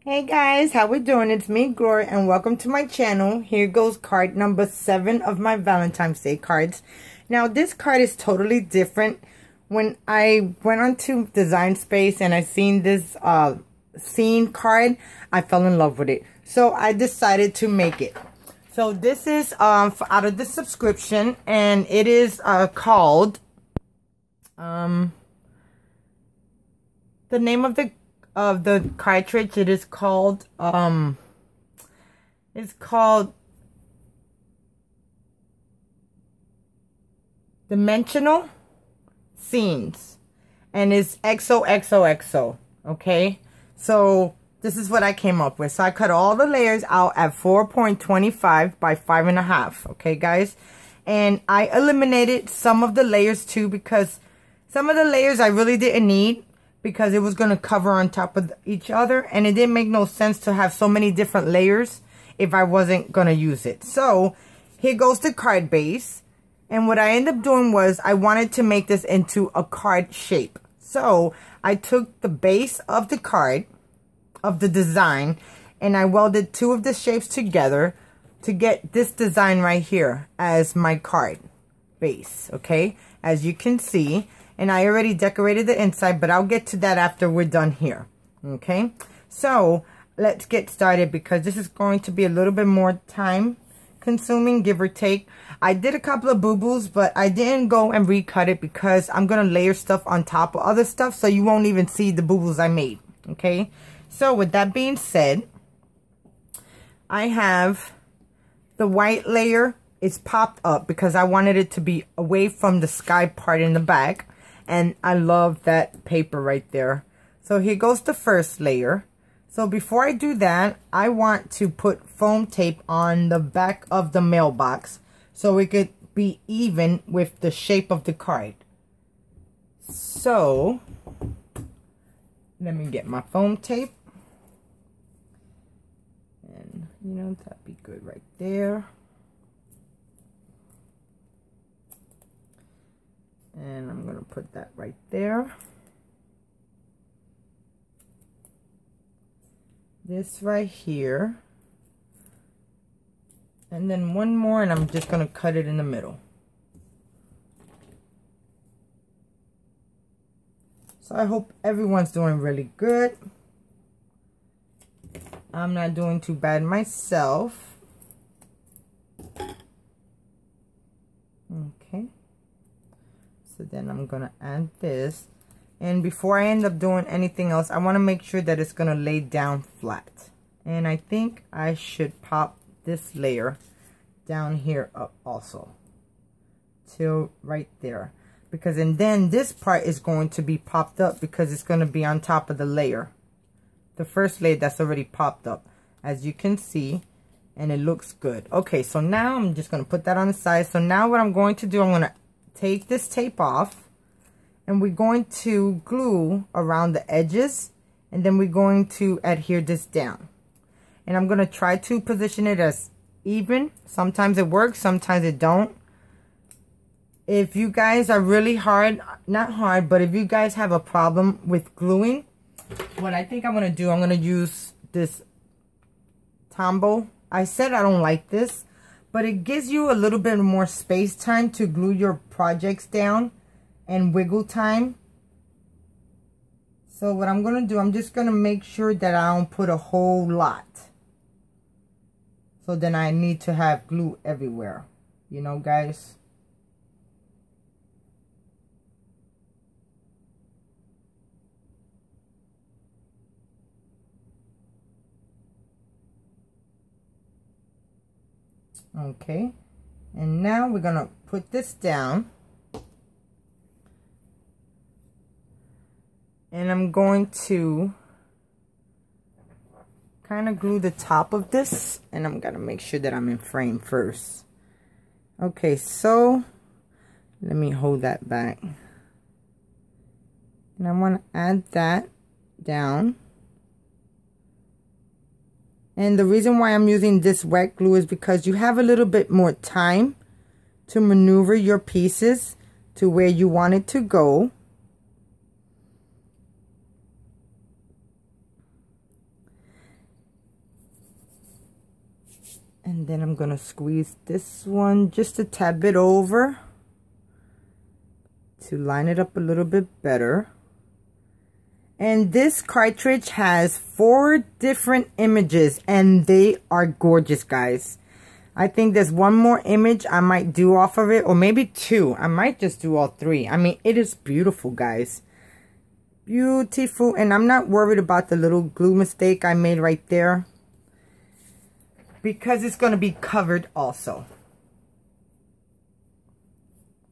Hey guys, how we doing? It's me, Gloria, and welcome to my channel. Here goes card number 7 of my Valentine's Day cards. Now, this card is totally different. When I went onto Design Space and I seen this scene card, I fell in love with it. So I decided to make it. So this is out of the subscription, and it is called the name of the cartridge. It is called Dimensional Scenes, and it's XOXOXO. Okay, so this is what I came up with. So I cut all the layers out at 4.25 by 5.5. Okay, guys, and I eliminated some of the layers too, because some of the layers I really didn't need, because it was going to cover on top of each other, and it didn't make no sense to have so many different layers if I wasn't going to use it. So here goes the card base, and what I ended up doing was I wanted to make this into a card shape. So I took the base of the card, of the design, and I welded 2 of the shapes together to get this design right here as my card base. Okay, as you can see. And I already decorated the inside, but I'll get to that after we're done here. Okay, so let's get started, because this is going to be a little bit more time consuming, give or take. I did a couple of boo-boos, but I didn't go and recut it because I'm going to layer stuff on top of other stuff, so you won't even see the boo-boos I made. Okay, so with that being said, I have the white layer. It's popped up because I wanted it to be away from the sky part in the back. And I love that paper right there. So here goes the first layer. So before I do that, I want to put foam tape on the back of the mailbox so it could be even with the shape of the card. So let me get my foam tape. And you know, that'd be good right there. And I'm going to put that right there. This right here. And then one more, and I'm just going to cut it in the middle. So I hope everyone's doing really good. I'm not doing too bad myself. Okay. So then I'm going to add this. And before I end up doing anything else, I want to make sure that it's going to lay down flat. And I think I should pop this layer down here up also. Till right there. Because and then this part is going to be popped up because it's going to be on top of the layer. The first layer that's already popped up. As you can see. And it looks good. Okay, so now I'm just going to put that on the side. So now what I'm going to do, I'm going to take this tape off, and we're going to glue around the edges, and then we're going to adhere this down. And I'm going to try to position it as even. Sometimes it works, sometimes it don't. If you guys are really hard, not hard, but if you guys have a problem with gluing, what I think I'm going to do, I'm going to use this Tombow. I said I don't like this, but it gives you a little bit more space time to glue your projects down and wiggle time. So what I'm going to do, I'm just going to make sure that I don't put a whole lot. So then I need to have glue everywhere. You know, guys. Okay, and now we're gonna put this down, and I'm going to kind of glue the top of this, and I'm gonna make sure that I'm in frame first. Okay, so let me hold that back, and I want to add that down. And the reason why I'm using this wet glue is because you have a little bit more time to maneuver your pieces to where you want it to go. And then I'm gonna squeeze this one just a tad bit over to line it up a little bit better. And this cartridge has 4 different images and they are gorgeous, guys. I think there's one more image I might do off of it, or maybe 2. I might just do all 3. I mean, it is beautiful, guys. Beautiful. And I'm not worried about the little glue mistake I made right there, because it's going to be covered also.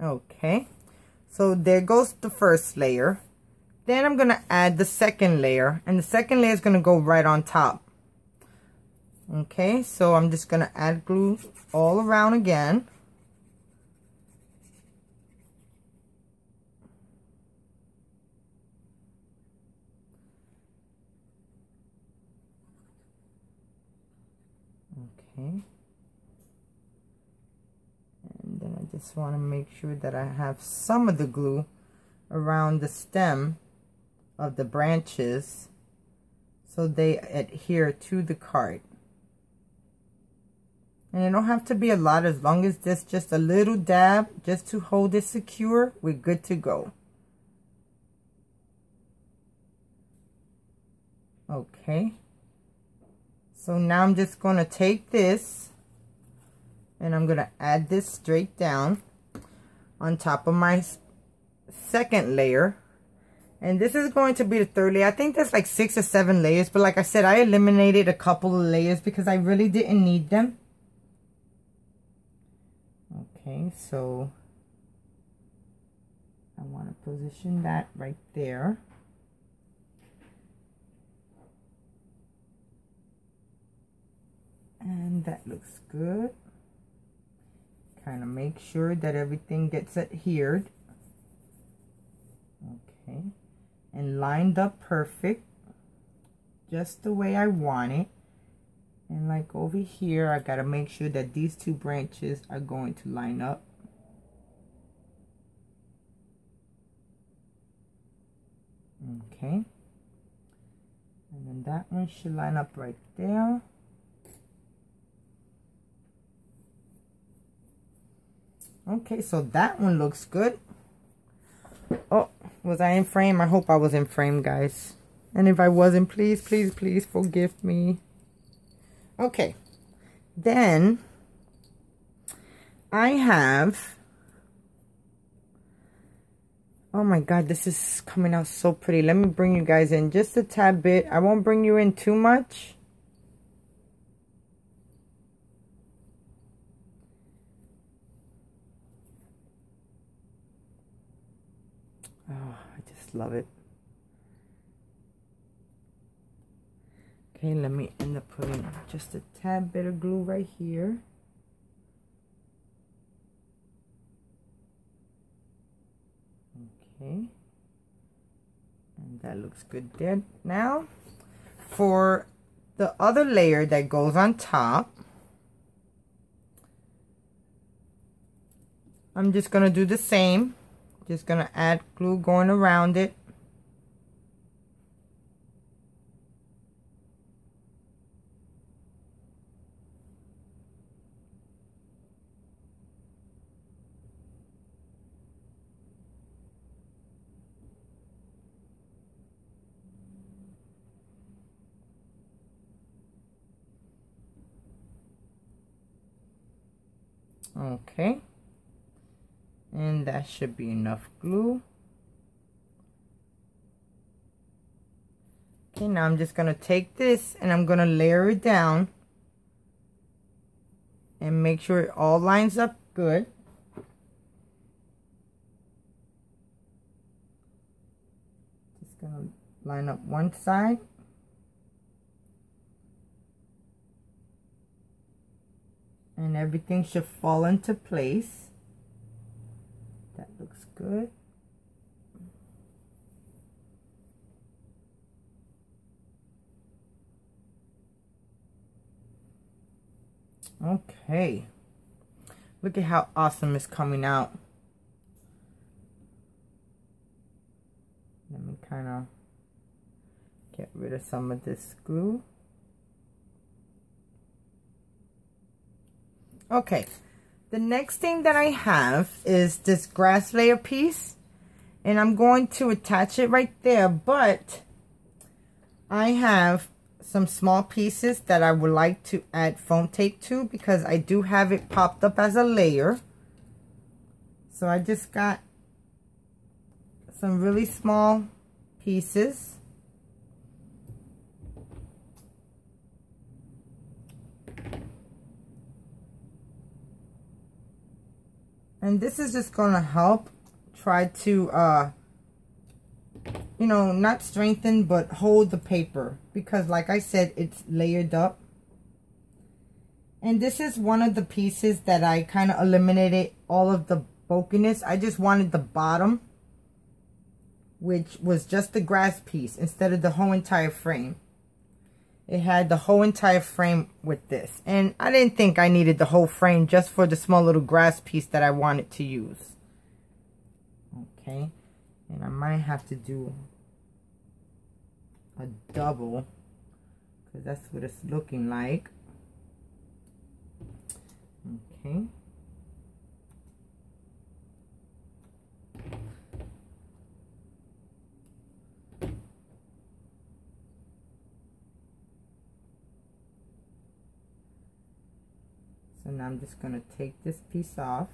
Okay, so there goes the first layer. Then I'm going to add the second layer, and the second layer is going to go right on top. Okay, so I'm just going to add glue all around again. Okay, and then I just want to make sure that I have some of the glue around the stem of the branches so they adhere to the card. And it don't have to be a lot, as long as there's just a little dab just to hold it secure, we're good to go. Okay, so now I'm just going to take this and I'm going to add this straight down on top of my second layer. And this is going to be the third layer. I think there's like 6 or 7 layers, but like I said, I eliminated a couple of layers because I really didn't need them. Okay, so I want to position that right there. And that looks good. Kind of make sure that everything gets adhered. Okay, and lined up perfect, just the way I want it. And like over here, I gotta make sure that these 2 branches are going to line up. Okay, and then that one should line up right there. Okay, so that one looks good. Oh, was I in frame? I hope I was in frame, guys. And if I wasn't, please, please, please forgive me. Okay, then I have, oh my God, this is coming out so pretty. Let me bring you guys in just a tad bit. I won't bring you in too much. Oh, I just love it. Okay, let me end up putting just a tad bit of glue right here. Okay, and that looks good there. Now, for the other layer that goes on top, I'm just gonna do the same. Just gonna add glue going around it. Okay, and that should be enough glue. Okay, now I'm just gonna take this and I'm gonna layer it down and make sure it all lines up good. Just gonna line up one side. And everything should fall into place. That looks good. Okay. Look at how awesome it's coming out. Let me kind of get rid of some of this glue. Okay, the next thing that I have is this grass layer piece, and I'm going to attach it right there, but I have some small pieces that I would like to add foam tape to because I do have it popped up as a layer. So I just got some really small pieces. And this is just going to help try to, you know, not strengthen, but hold the paper. Because like I said, it's layered up. And this is one of the pieces that I kind of eliminated all of the bulkiness. I just wanted the bottom, which was just the grass piece instead of the whole entire frame. It had the whole entire frame with this. And I didn't think I needed the whole frame just for the small little grass piece that I wanted to use. Okay. And I might have to do a double because that's what it's looking like. Okay. So now I'm just going to take this piece off.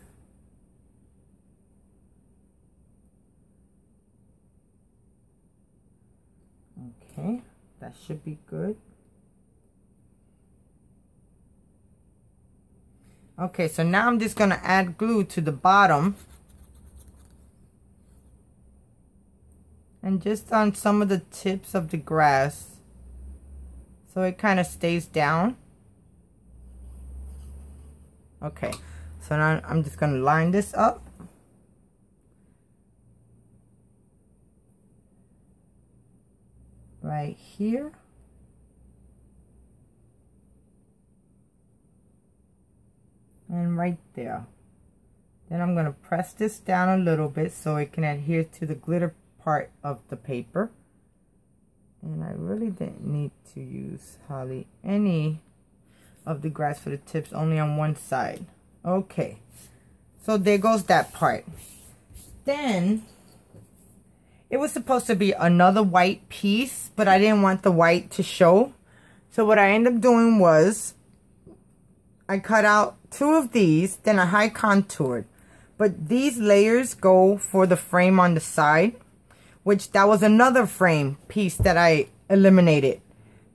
Okay, that should be good. Okay, so now I'm just going to add glue to the bottom. And just on some of the tips of the grass. So it kind of stays down. Okay, so now I'm just going to line this up. Right here. And right there. Then I'm going to press this down a little bit so it can adhere to the glitter part of the paper. And I really didn't need to use hardly any of the grass for the tips, only on one side. Okay, so there goes that part. Then it was supposed to be another white piece, but I didn't want the white to show. So what I ended up doing was I cut out 2 of these, then I high contoured. But these layers go for the frame on the side, which that was another frame piece that I eliminated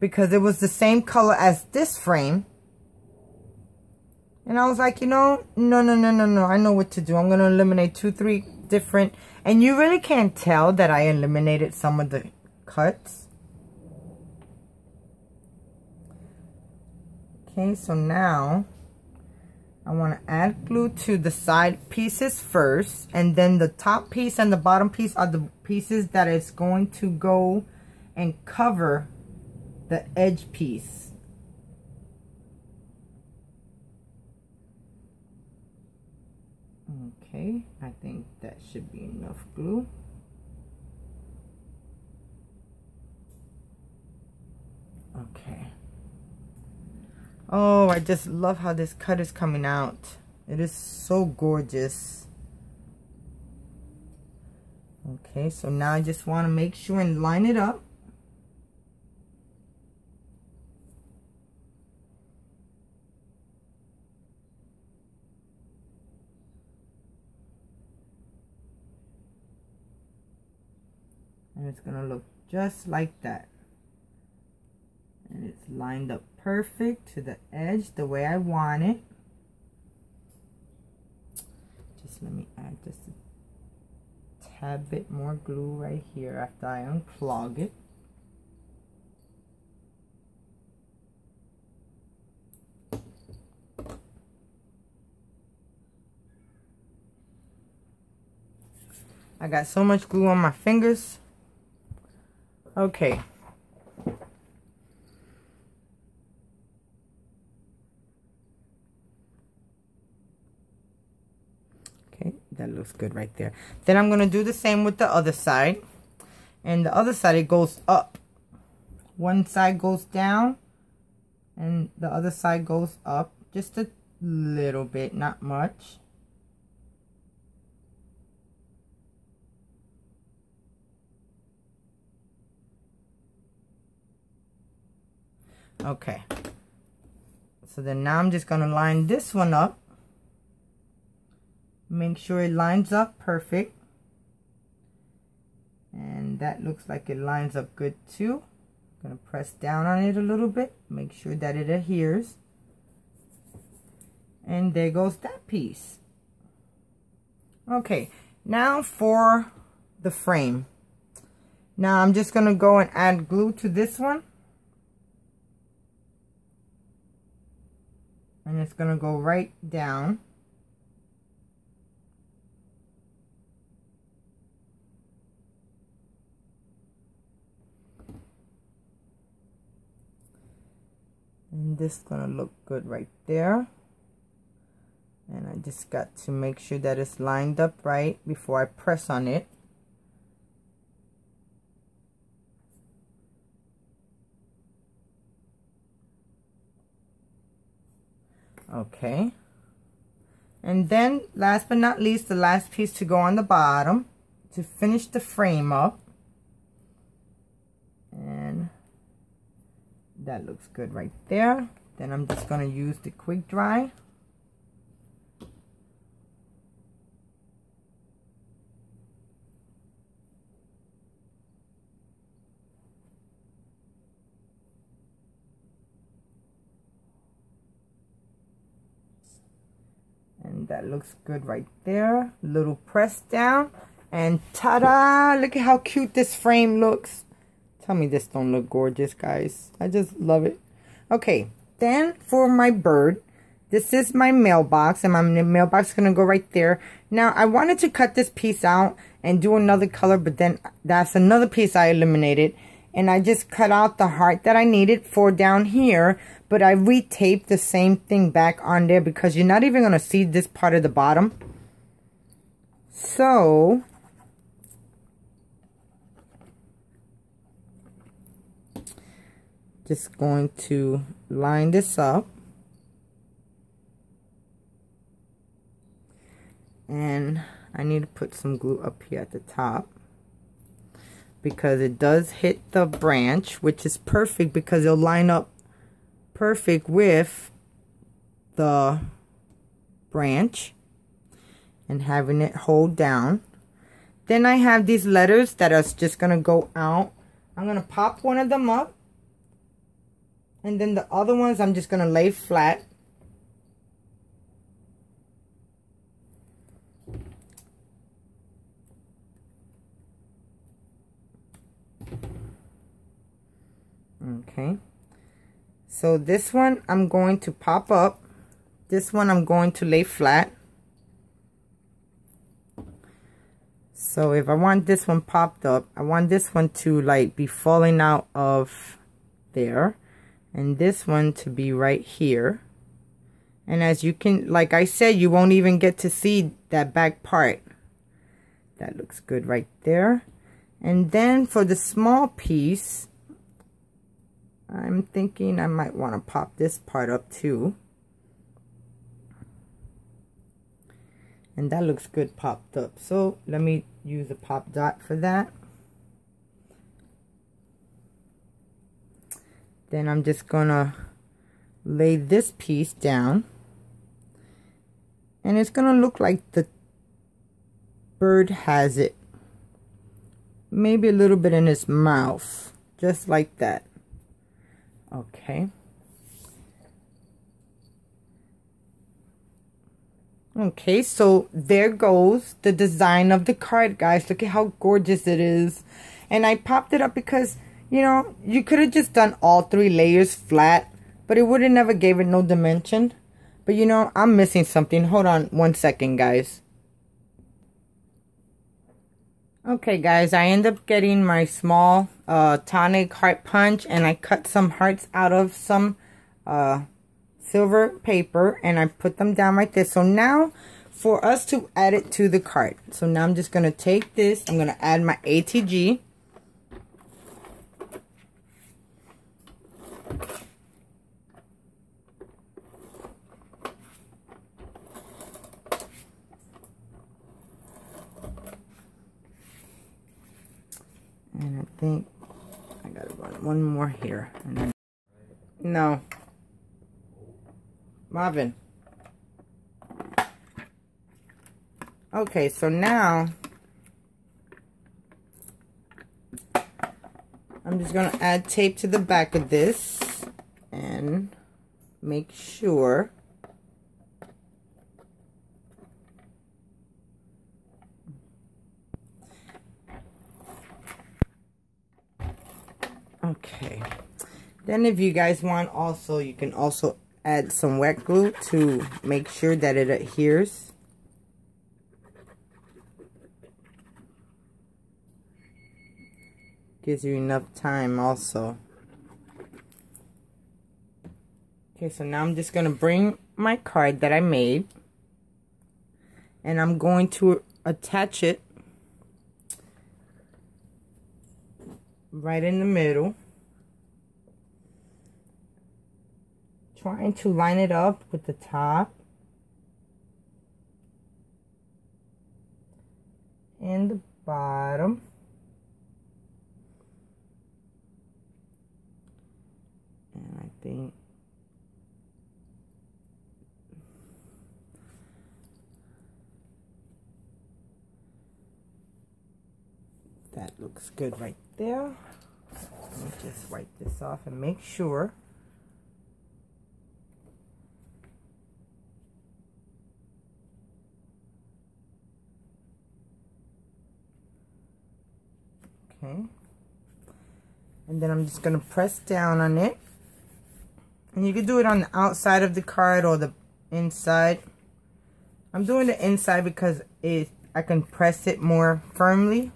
because it was the same color as this frame. And I was like, you know, no. I know what to do. I'm going to eliminate 2, 3 different. And you really can't tell that I eliminated some of the cuts. Okay, so now I want to add glue to the side pieces first. And then the top piece and the bottom piece are the pieces that is going to go and cover the edge piece. Okay, I think that should be enough glue. Okay. Oh, I just love how this cut is coming out. It is so gorgeous. Okay, so now I just want to make sure and line it up. And it's going to look just like that. And it's lined up perfect to the edge the way I want it. Just let me add just a tad bit more glue right here after I unclog it. I got so much glue on my fingers. Okay. Okay, that looks good right there. Then I'm going to do the same with the other side. And the other side, it goes up. One side goes down and the other side goes up. Just to Little bit, not much. Okay. So then now I'm just going to line this one up. Make sure it lines up perfect. And that looks like it lines up good too. I'm going to press down on it a little bit. Make sure that it adheres. And there goes that piece. Okay, now for the frame. Now I'm just going to go and add glue to this one. And it's going to go right down. And this is going to look good right there. And I just got to make sure that it's lined up right before I press on it. Okay. And then last but not least, the last piece to go on the bottom to finish the frame up. And that looks good right there. Then I'm just going to use the quick dry. And that looks good right there. Little press down. And ta-da! Look at how cute this frame looks. Tell me this don't look gorgeous, guys. I just love it. Okay, then for my bird, this is my mailbox. And my mailbox is going to go right there. Now, I wanted to cut this piece out and do another color. But then that's another piece I eliminated. And I just cut out the heart that I needed for down here. But I retaped the same thing back on there because you're not even going to see this part of the bottom. So, just going to line this up. And I need to put some glue up here at the top, because it does hit the branch, which is perfect because it'll line up perfect with the branch and having it hold down. Then I have these letters that are just going to go out. I'm going to pop one of them up, and then the other ones I'm just going to lay flat. Okay, so this one I'm going to pop up. This one I'm going to lay flat. So if I want this one popped up, I want this one to like be falling out of there, and this one to be right here. And as you can, like I said, you won't even get to see that back part. That looks good right there. And then for the small piece, I'm thinking I might want to pop this part up too. And that looks good popped up. So let me use a pop dot for that. Then I'm just gonna lay this piece down. And it's gonna look like the bird has it. Maybe a little bit in his mouth. Just like that. Okay. Okay, so there goes the design of the card, guys. Look at how gorgeous it is. And I popped it up because, you know, you could have just done all 3 layers flat, but it would have never gave it no dimension. But, you know, I'm missing something. Hold on 1 second, guys. Okay, guys, I end up getting my small tonic heart punch, and I cut some hearts out of some silver paper, and I put them down right there. So now for us to add it to the card. So now I'm just going to take this, I'm going to add my ATG. think I gotta run one more here. And then, no. Marvin. Okay, so now I'm just gonna add tape to the back of this and make sure okay. Then if you guys want also, you can also add some wet glue to make sure that it adheres. Gives you enough time also. Okay, so now I'm just going to bring my card that I made. And I'm going to attach it right in the middle. Trying to line it up with the top. And the bottom. And I think that looks good right there. Let me just wipe this off and make sure. Okay. And then I'm just going to press down on it. And you can do it on the outside of the card or the inside. I'm doing the inside because I can press it more firmly.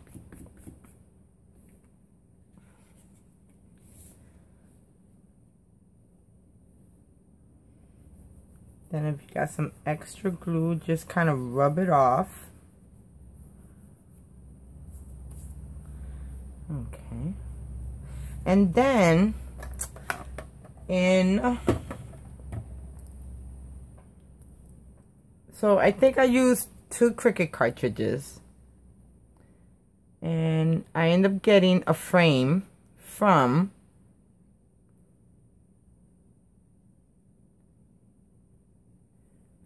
Then if you got some extra glue, just kind of rub it off. Okay. And then so I think I used 2 Cricut cartridges. And I end up getting a frame from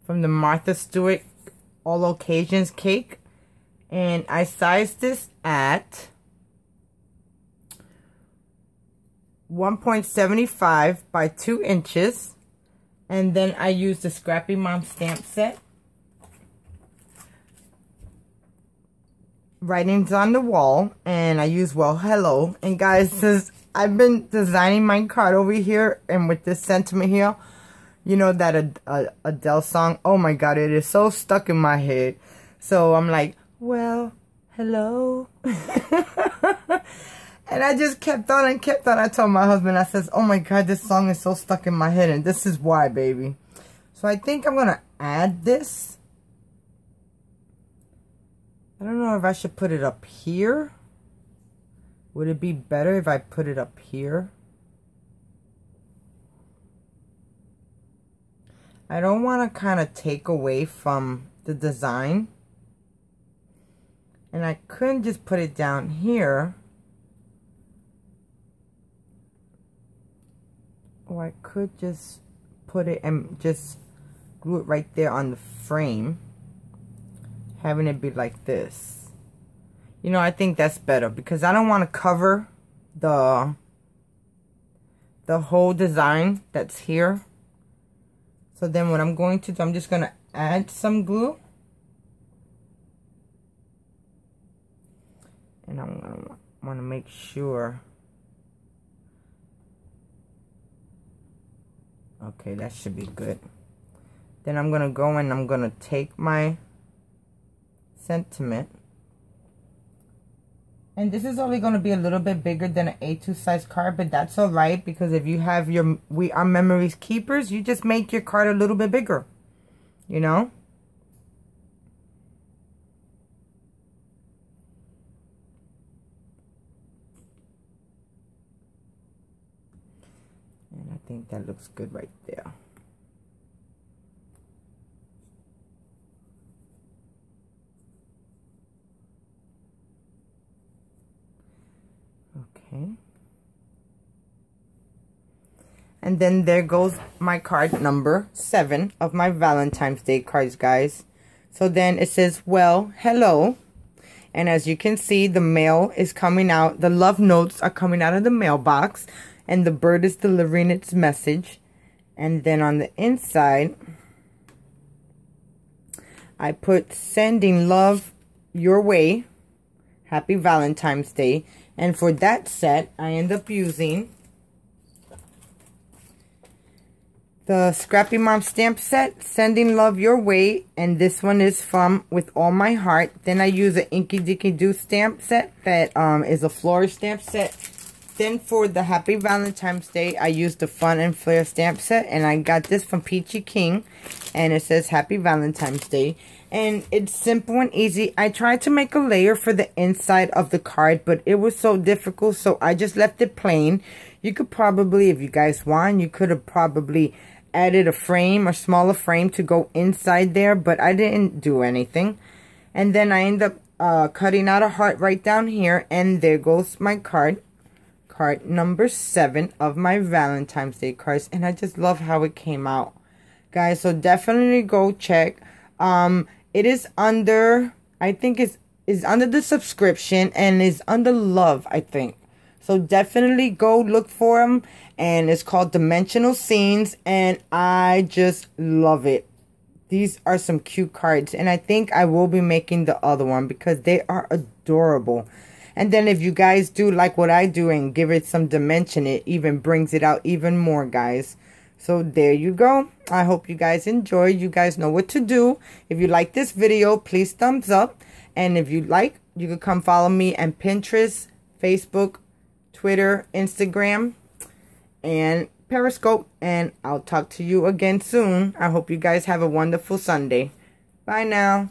the Martha Stewart All Occasions cake. And I sized this at 1.75 by 2 inches. And then I used the Scrappy Mom stamp set. Writings on the wall. And I use Well Hello. And guys, since I've been designing my card over here and with this sentiment here, you know that Adele song, oh my god, it is so stuck in my head. So I'm like, well, hello. And I just kept on and kept on. I told my husband, I says, oh my god, this song is so stuck in my head. And this is why, baby. So I think I'm going to add this. I don't know if I should put it up here. Would it be better if I put it up here? I don't want to kind of take away from the design. And I couldn't just put it down here. Or I could just put it and just glue it right there on the frame. Having it be like this. You know, I think that's better because I don't want to cover the whole design that's here. So then what I'm going to do, I'm just going to add some glue. And I'm going to want to make sure. Okay, that should be good. Then I'm going to go and I'm going to take my sentiment. And this is only going to be a little bit bigger than an A2 size card, but that's alright because if you have your We Are Memories keepers, you just make your card a little bit bigger. You know? And I think that looks good right there. Okay. And then there goes my card number 7 of my Valentine's Day cards, guys. So then it says, well, hello. And as you can see, the mail is coming out. The love notes are coming out of the mailbox. And the bird is delivering its message. And then on the inside, I put sending love your way. Happy Valentine's Day. And for that set, I end up using the Scrappy Mom stamp set, Sending Love Your Way, and this one is from With All My Heart. Then I use an Inky Dicky Doo stamp set that is a floral stamp set. Then for the Happy Valentine's Day, I used the Fun and Flair stamp set, and I got this from Peachy King, and it says Happy Valentine's Day. And it's simple and easy. I tried to make a layer for the inside of the card, but it was so difficult, so I just left it plain. You could probably, if you guys want, you could have probably added a frame or smaller frame to go inside there, but I didn't do anything. And then I end up cutting out a heart right down here, and there goes my card number 7 of my Valentine's Day cards. And I just love how it came out, guys. So definitely go check. It is under, I think it's under the subscription, and is under love, I think. So definitely go look for them. And it's called Dimensional Scenes. And I just love it. These are some cute cards. And I think I will be making the other one because they are adorable. And then if you guys do like what I do and give it some dimension, it even brings it out even more, guys. So there you go. I hope you guys enjoyed. You guys know what to do. If you like this video, please thumbs up. And if you like, you can come follow me on Pinterest, Facebook, Twitter, Instagram, and Periscope. And I'll talk to you again soon. I hope you guys have a wonderful Sunday. Bye now.